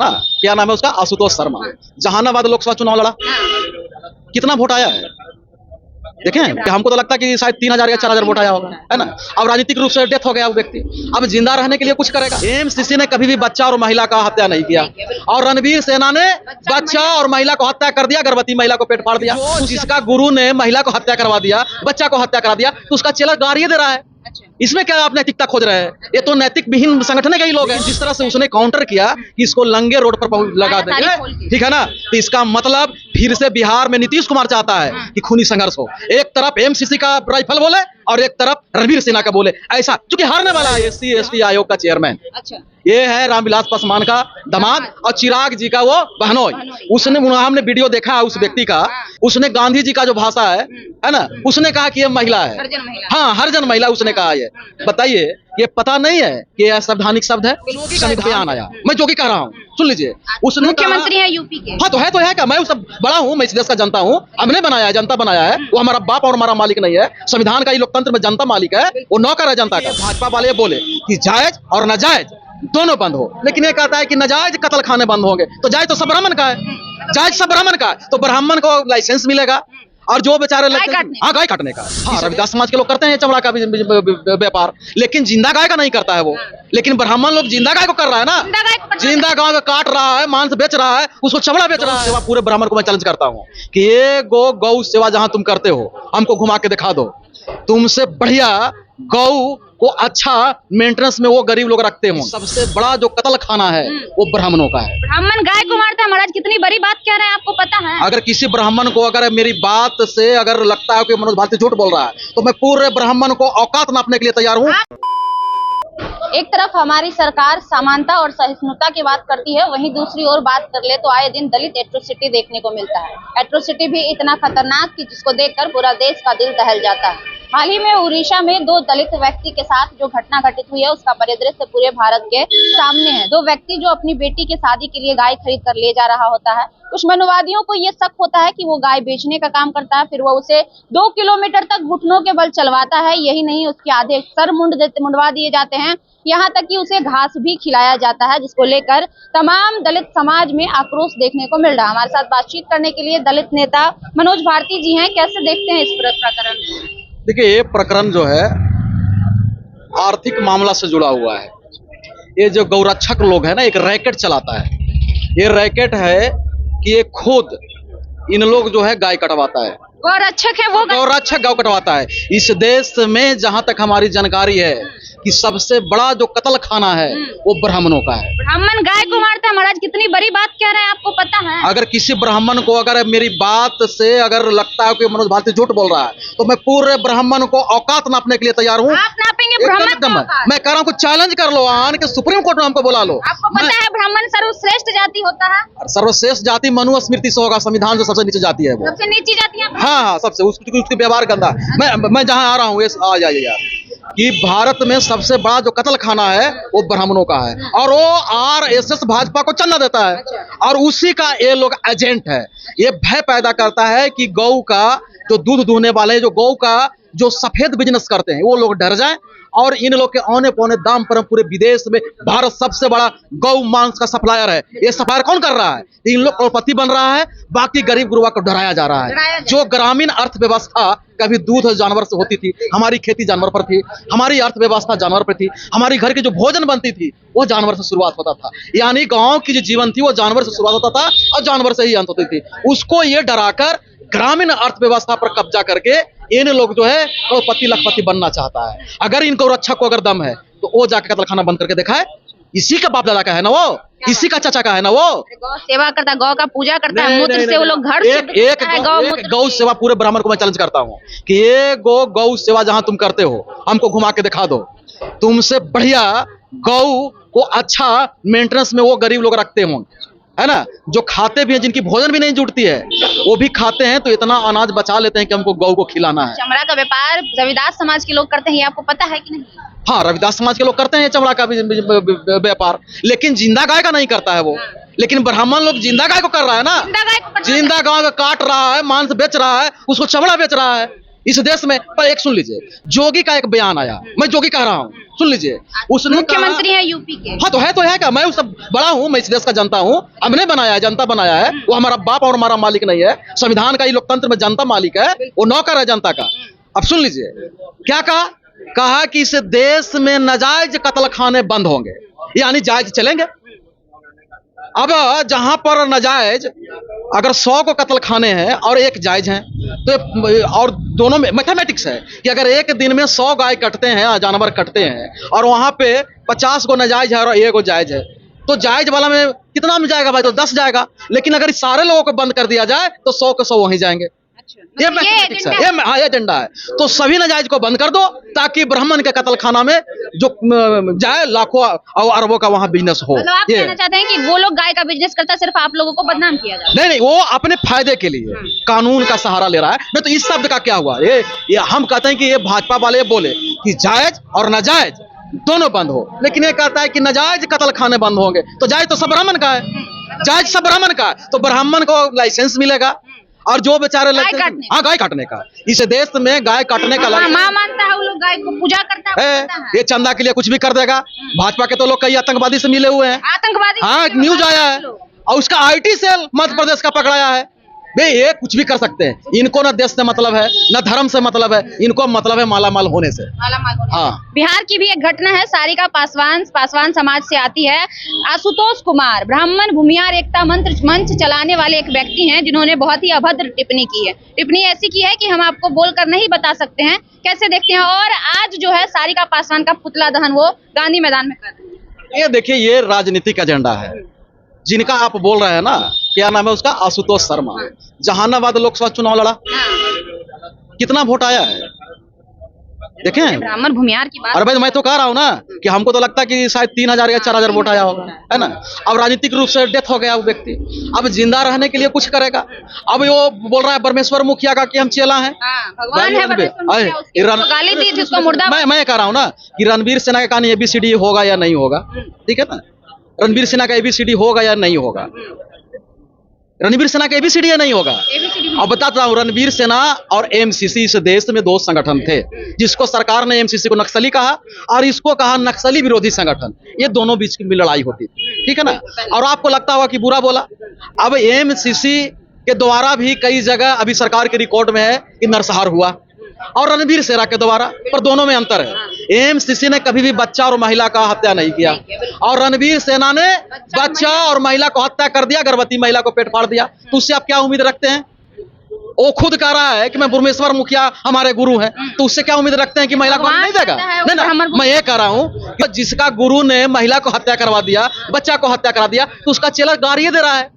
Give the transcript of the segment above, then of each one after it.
ना, क्या नाम है उसका, आशुतोष शर्मा, जहानाबाद लोकसभा चुनाव लड़ा, कितना वोट आया है देखें कि हमको तो लगता है कि शायद 3000 या 4000 वोट आया होगा, है ना। अब राजनीतिक रूप से डेथ हो गया वो व्यक्ति, अब जिंदा रहने के लिए कुछ करेगा। एमसीसी ने कभी भी बच्चा और महिला का हत्या नहीं किया, और रणवीर सेना ने बच्चा और महिला को हत्या कर दिया, गर्भवती महिला को पेट फाड़ दिया। जिसका गुरु ने महिला को हत्या करवा दिया, बच्चा को हत्या करा दिया, तो उसका चेला गालियां दे रहा है। इसमें क्या आप नैतिकता खोज रहे हैं? ये तो नैतिक विहीन संगठन के ही लोग हैं। जिस तरह से उसने काउंटर किया कि इसको लंगे रोड पर लगा देंगे, ठीक है ना, तो इसका मतलब फिर से बिहार में नीतीश कुमार चाहता है कि खूनी संघर्ष हो। एक तरफ एमसीसी का राइफल बोले और एक तरफ रणवीर सेना का बोले, ऐसा क्योंकि हारने वाला है एससी एसटी आयोग का चेयरमैन। ये है रामविलास पासवान का दामाद और चिराग जी का वो बहनोई। उसने, हमने वीडियो देखा उस व्यक्ति का, उसने गांधी जी का जो भाषा है ना, उसने कहा कि ये महिला है, हाँ हरिजन महिला उसने कहा। ये बताइए, ये पता नहीं है कि यह संवैधानिक शब्द है? संविधान आया, मैं जो कि कह रहा हूँ सुन लीजिए। उसने मुख्यमंत्री है यूपी के, हाँ तो है क्या, मैं उससे बड़ा हूँ, मैं इस देश का जनता हूँ, हमने बनाया है, जनता बनाया है, वो हमारा बाप और हमारा मालिक नहीं है। संविधान का, लोकतंत्र में जनता मालिक है, वो नौकर है जनता का। भाजपा वाले बोले कि जायज और नाजायज दोनों बंद हो, लेकिन ये कहता है कि नाजायज कत्ल खाने बंद होंगे, तो जायज तो सब ब्राह्मण का है, जायज सब ब्राह्मण का है, तो ब्राह्मण को लाइसेंस मिलेगा। और जो बेचारे लगते हैं, हाँ गाय काटने का, हाँ रविदास समाज के लोग करते हैं चमड़ा का व्यापार, लेकिन जिंदा गाय का नहीं करता है वो। लेकिन ब्राह्मण लोग जिंदा गाय को कर रहा है ना, जिंदा गाय को काट रहा है, मांस बेच रहा है, उसको चमड़ा बेच रहा है। सेवा पूरे ब्राह्मण को मैं चैलेंज करता हूँ कि ये गौ सेवा जहां तुम करते हो, हमको घुमा के दिखा दो। तुमसे बढ़िया गौ को अच्छा मेंटेनेंस में वो गरीब लोग रखते हो। सबसे बड़ा जो कत्ल खाना है वो ब्राह्मणों का है। ब्राह्मण गाय को मारता है महाराज, कितनी बड़ी बात कह रहे हैं, आपको पता है? अगर किसी ब्राह्मण को, अगर मेरी बात से अगर लगता है कि मनोज भारती झूठ बोल रहा है, तो मैं पूरे ब्राह्मण को औकात नापने के लिए तैयार हूँ। एक तरफ हमारी सरकार समानता और सहिष्णुता की बात करती है, वहीं दूसरी ओर बात कर ले तो आए दिन दलित एट्रोसिटी देखने को मिलता है। एट्रोसिटी भी इतना खतरनाक कि जिसको देखकर पूरा देश का दिल दहल जाता है। हाल ही में उड़ीसा में 2 दलित व्यक्ति के साथ जो घटना घटित हुई है, उसका परिदृश्य पूरे भारत के सामने है। 2 व्यक्ति जो अपनी बेटी के शादी के लिए गाय खरीद कर ले जा रहा होता है, कुछ मनुवादियों को ये शक होता है कि वो गाय बेचने का काम करता है, फिर वो उसे 2 किलोमीटर तक घुटनों के बल चलवाता है। यही नहीं, उसके आधे सर मुंडवा दिए जाते हैं, यहाँ तक कि उसे घास भी खिलाया जाता है, जिसको लेकर तमाम दलित समाज में आक्रोश देखने को मिल रहा है। हमारे साथ बातचीत करने के लिए दलित नेता मनोज भारती जी हैं। कैसे देखते हैं इस प्रकरण को? देखिए, ये प्रकरण जो है आर्थिक मामला से जुड़ा हुआ है। ये जो गौरक्षक लोग हैं ना, एक रैकेट चलाता है। ये रैकेट है कि ये खुद इन लोग जो है गाय कटवाता है, गौरक्षक है वो, गौरक्षक गाय कटवाता है। इस देश में जहां तक हमारी जानकारी है कि सबसे बड़ा जो कत्ल खाना है वो ब्राह्मणों का है। ब्राह्मण गाय को मारता है महाराज, कितनी बड़ी बात कह रहे हैं, आपको पता है? अगर किसी ब्राह्मण को, अगर मेरी बात से अगर लगता है कि मनोज भारती झूठ बोल रहा है, तो मैं पूरे ब्राह्मण को औकात नापने के लिए तैयार हूँ। आप नापेंगे ब्राह्मण को? मैं कह रहा हूँ, चैलेंज कर लो, आन के सुप्रीम कोर्ट में हमको बुला लो। आपको पता है ब्राह्मण सर्वश्रेष्ठ जाति होता है? सर्वश्रेष्ठ जाति मनुस्मृति से होगा, संविधान से सबसे नीचे जाति है वो, सबसे नीची जाति है। हाँ सबसे, उसकी व्यवहार गंदा। मैं जहाँ आ रहा हूँ, आ जाइए यार, कि भारत में सबसे बड़ा जो कत्ल खाना है वो ब्राह्मणों का है, और वो आरएसएस भाजपा को चंदा देता है, और उसी का ये लोग एजेंट है। ये भय पैदा करता है कि गौ का जो दूध दूहने वाले, जो गौ का जो सफेद बिजनेस करते हैं, वो लोग डर जाएं, और इन लोग के औने पौने दाम पर पूरे विदेश में भारत सबसे बड़ा गौ मांस का सप्लायर है। ये सप्लायर कौन कर रहा है? इन लोग करोड़पति बन रहा है, बाकी गरीब गुरुआ को डराया जा रहा है। जो ग्रामीण अर्थव्यवस्था कभी दूध जानवर से होती थी, हमारी खेती जानवर पर थी, हमारी अर्थव्यवस्था जानवर पर थी, हमारी घर की जो भोजन बनती थी वो जानवर से शुरुआत होता था। यानी गाँव की जो जीवन थी वो जानवर से शुरुआत होता था और जानवर से ही अंत होती थी। उसको ये डराकर ग्रामीण अर्थव्यवस्था पर कब्जा करके इन लोग जो है करोड़पति लखपति बनना चाहता है। अगर इनको रक्षा को अगर दम है तो वो जाके कत्ल खाना बंद करके दिखाए। इसी का बाप दादा का है ना वो, इसी का चाचा का है ना वो। गौ सेवा करता है, गौ का पूजा करता है, मूत्र से वो लोग घर एक गौ सेवा पूरे ब्राह्मण को मैं चैलेंज करता हूँ कि ये गौ सेवा जहां तुम करते हो, हमको घुमा के दिखा दो। तुमसे बढ़िया गौ को अच्छा मेंटेनेंस में वो गरीब लोग रखते हो, है ना, जो खाते भी हैं, जिनकी भोजन भी नहीं जुटती है, वो भी खाते हैं, तो इतना अनाज बचा लेते हैं कि हमको गौ को खिलाना है। चमड़ा का व्यापार रविदास समाज के लोग करते हैं, ये आपको पता है कि नहीं? हाँ, रविदास समाज के लोग करते हैं चमड़ा का व्यापार, लेकिन जिंदा गाय का नहीं करता है वो। लेकिन ब्राह्मण लोग जिंदा गाय को कर रहा है ना, जिंदा गाय को काट रहा है, मांस बेच रहा है, उसको चमड़ा बेच रहा है। इस देश में। पर एक सुन लीजिए, जोगी का एक बयान आया, मैं जोगी कह रहा हूँ, सुन लीजिए। उसने मुख्यमंत्री है यूपी के। हाँ तो है क्या, मैं उससे बड़ा हूँ, मैं इस देश का जनता हूँ, हमने बनाया है, जनता बनाया है, वो हमारा बाप और हमारा मालिक नहीं है। संविधान का, ये लोकतंत्र में जनता मालिक है, वो नौकर है जनता का। अब सुन लीजिए क्या कहा कि इस देश में नाजायज कत्ल खाने बंद होंगे, यानी जायज चलेंगे। अब जहां पर नाजायज अगर 100 को कत्ल खाने हैं और एक जायज हैं, तो और दोनों में मैथमेटिक्स है कि अगर एक दिन में 100 गाय कटते हैं, जानवर कटते हैं, और वहां पे 50 को नाजायज है और 1 को जायज है, तो जायज वाला में कितना में जाएगा भाई? तो 10 जाएगा। लेकिन अगर इस सारे लोगों को बंद कर दिया जाए तो 100 के 100 वहीं जाएंगे। ये मैथमेटिक्स है, ये एजेंडा है। तो सभी नाजायज को बंद कर दो ताकि ब्राह्मण के कत्ल खाना में जो जाए लाखों और अरबों का वहां बिजनेस हो। मतलब आप कहना चाहते हैं कि वो लोग गाय का बिजनेस करता है, सिर्फ आप लोगों को बदनाम किया जाता है? नहीं, वो अपने फायदे के लिए कानून का सहारा ले रहा है। नहीं तो इस शब्द का क्या हुआ? ये हम कहते हैं कि ये भाजपा वाले बोले कि जायज और नाजायज दोनों बंद हो, लेकिन ये कहता है कि नाजायज कत्ल खाने बंद होंगे। तो जायज तो सब ब्राह्मण का है, जायज सब ब्राह्मण का है, तो ब्राह्मण को लाइसेंस मिलेगा। और जो बेचारे गाय काटने का, इस देश में गाय काटने का मां मानता है, वो लोग गाय को पूजा करता है। ये चंदा के लिए कुछ भी कर देगा। भाजपा के तो लोग कई आतंकवादी से मिले हुए हैं। आतंकवादी? हाँ, न्यूज आया है, और उसका आईटी सेल मध्य प्रदेश का पकड़ाया है। वे ये कुछ भी कर सकते हैं, इनको ना देश से मतलब है, ना धर्म से मतलब है, इनको मतलब है मालामाल होने से। हाँ। बिहार की भी एक घटना है, सारिका पासवान समाज से आती है। आशुतोष कुमार ब्राह्मण भूमियार एकता मंच चलाने वाले एक व्यक्ति हैं, जिन्होंने बहुत ही अभद्र टिप्पणी की है। टिप्पणी ऐसी की है कि हम आपको बोलकर नहीं बता सकते हैं। कैसे देखते हैं? और आज जो है सारिका पासवान का पुतला दहन वो गांधी मैदान में कर रहे हैं। ये देखिए, ये राजनीतिक एजेंडा है। जिनका आप बोल रहे हैं ना, क्या नाम है उसका? आशुतोष शर्मा। जहानाबाद लोकसभा चुनाव लड़ा, कितना वोट आया है देखें? ब्राह्मण भूमियार की बात। अरे भाई, मैं तो कह रहा हूँ ना कि हमको तो लगता है कि शायद 3000 या 4000 वोट आया होगा, है ना। अब राजनीतिक रूप से डेथ हो गया वो व्यक्ति, अब जिंदा रहने के लिए कुछ करेगा। अब वो बोल रहा है परमेश्वर मुखिया का कि हम चेला हैं, भगवान है गाली दी जिसको मुर्दा। मैं कह रहा हूँ ना कि रणवीर सेना का कहानी ABCD होगा या नहीं होगा, ठीक है ना। रणवीर सेना का ABCD होगा या नहीं होगा, रणवीर सेना का ABCD या नहीं होगा। अब बताता हूँ, रणवीर सेना और MCC इस देश में 2 संगठन थे, जिसको सरकार ने MCC को नक्सली कहा और इसको कहा नक्सली विरोधी संगठन। ये दोनों बीच की लड़ाई होती थी, ठीक है ना। और आपको लगता होगा कि बुरा बोला। अब MCC के द्वारा भी कई जगह अभी सरकार के रिकॉर्ड में है कि नरसंहार हुआ, और रणवीर सेना के द्वारा, पर दोनों में अंतर है। MCC ने कभी भी बच्चा और महिला का हत्या नहीं किया, और रणवीर सेना ने बच्चा और महिला को हत्या कर दिया, गर्भवती महिला को पेट फाड़ दिया। तो उससे आप क्या उम्मीद रखते हैं? वो खुद कह रहा है कि मैं परमेश्वर मुखिया हमारे गुरु हैं, तो उससे क्या उम्मीद रखते हैं कि महिला को नहीं देगा? नहीं ना, मैं ये कह रहा हूँ कि जिसका गुरु ने महिला को हत्या करवा दिया, बच्चा को हत्या करा दिया, तो उसका चेला गालियां दे रहा है।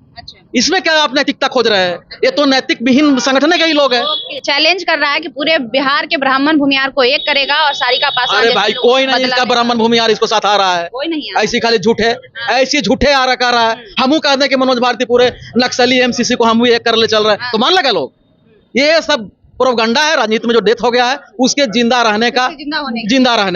इसमें क्या आप नैतिकता खोज रहे हैं? ये तो नैतिक विहीन संगठन के ही लोग हैं। चैलेंज कर रहा है कि पूरे बिहार के ब्राह्मण भूमियार को एक करेगा और सारिका पासवान। अरे भाई, कोई नहीं इसका ब्राह्मण भूमियार इसको साथ आ रहा है, कोई नहीं ऐसी खाली झूठे, ऐसी झूठे आ रहा है। हम कहते हैं कि मनोज भारती पूरे नक्सली MCC को हम भी एक कर ले चल रहे हैं, तो मान लगा लोग। ये सब प्रोपगंडा है, राजनीति में जो डेथ हो गया है उसके जिंदा रहने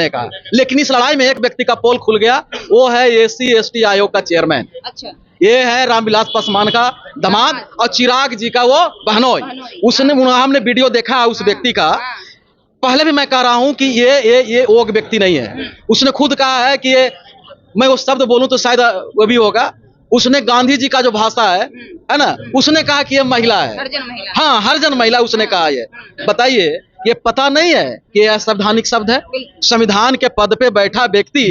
का। लेकिन इस लड़ाई में एक व्यक्ति का पोल खुल गया, वो है SC/ST आयोग का चेयरमैन। अच्छा। ये है रामविलास पासवान का दामाद और चिराग जी का वो बहनोई। उसने, हमने वीडियो देखा है उस व्यक्ति का। पहले भी मैं कह रहा हूं कि ये वो व्यक्ति नहीं है। उसने खुद कहा है कि ये, मैं वो शब्द बोलूं तो शायद वो भी होगा, उसने गांधी जी का जो भाषा है ना, उसने कहा कि ये महिला है। हाँ, हरिजन महिला उसने कहा। ये बताइए, ये पता नहीं है कि यह संवैधानिक शब्द है? संविधान के पद पे बैठा व्यक्ति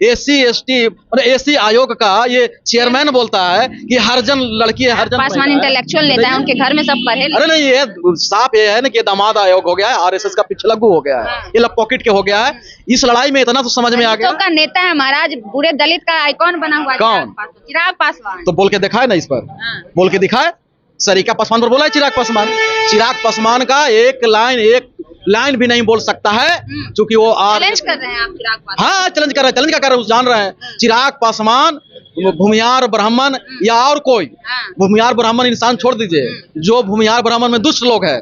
SC/ST और SC आयोग का ये चेयरमैन बोलता है कि हरिजन लड़की है, हरिजन पासवान इंटेलेक्चुअल नेता है, उनके घर में सब पढ़े। अरे नहीं, ये साफ ये है ना कि दामाद आयोग हो गया है, RSS का पिछलग्गू हो गया है, ये पॉकेट के हो गया है। इस लड़ाई में इतना तो समझ में आ गया। का नेता है महाराज, पूरे दलित का आइकॉन बना हुआ है। कौन? चिराग पासवान। तो बोल के दिखाए ना, इस पर बोल के दिखाए। सारिका पासवान पर बोला है चिराग पासवान का एक लाइन भी नहीं बोल सकता है, क्योंकि वो चैलेंज कर रहे हैं आप चिराग पासवान। हाँ, चैलेंज कर रहे हैं, जान रहे हैं। चिराग पासवान भूमियार ब्राह्मण या और कोई भूमियार ब्राह्मण इंसान छोड़ दीजिए, जो भूमियार ब्राह्मण में दुष्ट लोग है,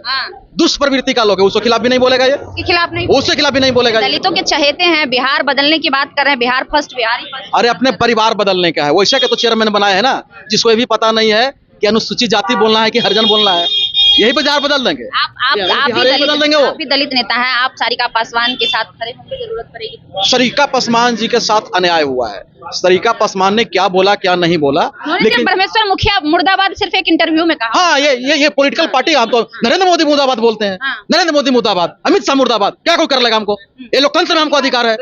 दुष्प्रवृत्ति का लोग है, उसके खिलाफ भी नहीं बोलेगा। ये उसके खिलाफ नहीं, उसके खिलाफ भी नहीं बोलेगा। दलितों के चहेते हैं, बिहार बदलने की बात कर रहे हैं, बिहार फर्स्ट, बिहार ही फर्स्ट। अरे अपने परिवार बदलने का है, वैसे के तो चेयरमैन बनाए है ना, जिसको ये भी पता नहीं है कि अनुसूचित जाति बोलना है कि हरिजन बोलना है। यही पे जार बदल देंगे। आप बिहार ही बदल देंगे वो। आप भी दलित नेता हैं, आप सारिका पासवान के साथ खड़े होंगे, जरूरत पड़ेगी। सरिका पासवान जी के साथ अन्याय हुआ है। सरिका पासवान ने क्या बोला क्या नहीं बोला, उन्होंने लेकिन जब ब्रह्मेश्वर मुखिया मुर्दाबाद सिर्फ एक इंटरव्यू में कहा। हाँ ये पॉलिटिकल पार्टी, हम तो नरेंद्र मोदी मुर्दाबाद बोलते हैं। हाँ। नरेंद्र मोदी मुर्दाबाद, अमित शाह मुर्दाबाद, क्या कोई कर लेगा हमको? ये लोकतंत्र में हमको अधिकार है।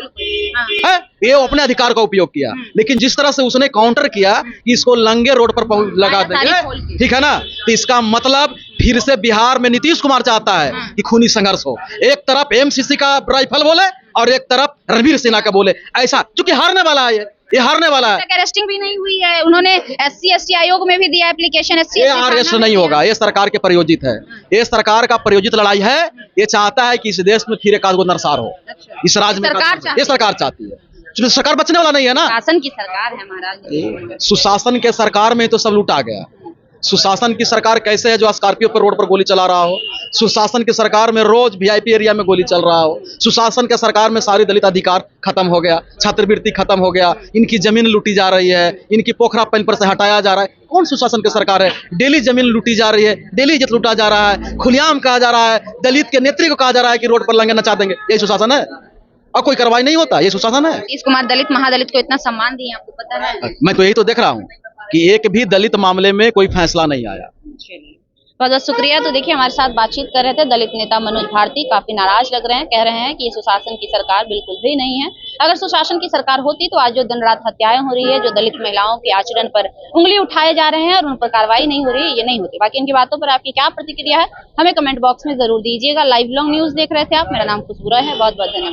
हाँ। है? ये वो अपने अधिकार का उपयोग किया, लेकिन जिस तरह से उसने काउंटर किया कि इसको लंगे रोड पर लगा देंगे, ठीक है ना, तो इसका मतलब फिर से बिहार में नीतीश कुमार चाहता है कि खूनी संघर्ष हो। एक तरफ एमसीसी का राइफल बोले और एक तरफ रणवीर सेना का बोले, ऐसा, क्योंकि हारने वाला है ये हारने वाला है। अरेस्टिंग भी नहीं हुई है, उन्होंने SC/ST आयोग में भी दिया एप्लीकेशन। ये अरेस्ट नहीं होगा, ये सरकार के प्रायोजित है, ये सरकार का प्रायोजित लड़ाई है। ये चाहता है कि इस देश में फिर एक आध गो नरसार हो, इस राज्य में ये सरकार चाहती है। सरकार बचने वाला नहीं है ना, शासन की सरकार है महाराज। सुशासन के सरकार में तो सब लूटा गया। सुशासन की सरकार कैसे है जो स्कॉर्पियो पर रोड पर गोली चला रहा हो, सुशासन की सरकार में रोज VIP एरिया में गोली चल रहा हो, सुशासन के सरकार में सारी दलित अधिकार खत्म हो गया, छात्रवृत्ति खत्म हो गया, इनकी जमीन लूटी जा रही है, इनकी पोखरा पेन पर से हटाया जा रहा है। कौन सुशासन की सरकार है? डेली जमीन लूटी जा रही है, डेली इज्जत लूटा जा रहा है, खुलेआम कहा जा रहा है, दलित के नेत्री को कहा जा रहा है कि रोड पर लंगे नचा देंगे। ये सुशासन है? और कोई कार्रवाई नहीं होता, ये सुशासन है? नीतीश कुमार दलित महादलित को इतना सम्मान दिए, आपको पता है? मैं तो यही तो देख रहा हूँ कि एक भी दलित मामले में कोई फैसला नहीं आया। बहुत बहुत शुक्रिया। तो देखिए, हमारे साथ बातचीत कर रहे थे दलित नेता मनोज भारती, काफी नाराज लग रहे हैं, कह रहे हैं कि ये सुशासन की सरकार बिल्कुल भी नहीं है। अगर सुशासन की सरकार होती तो आज जो दिन रात हत्याएं हो रही है, जो दलित महिलाओं के आचरण पर उंगली उठाए जा रहे हैं और उन पर कार्रवाई नहीं हो रही है, ये नहीं होती। बाकी इनकी बातों पर आपकी क्या प्रतिक्रिया है, हमें कमेंट बॉक्स में जरूर दीजिएगा। लाइव लॉन्ग न्यूज देख रहे थे आप, मेरा नाम खुशबू है, बहुत बहुत धन्यवाद।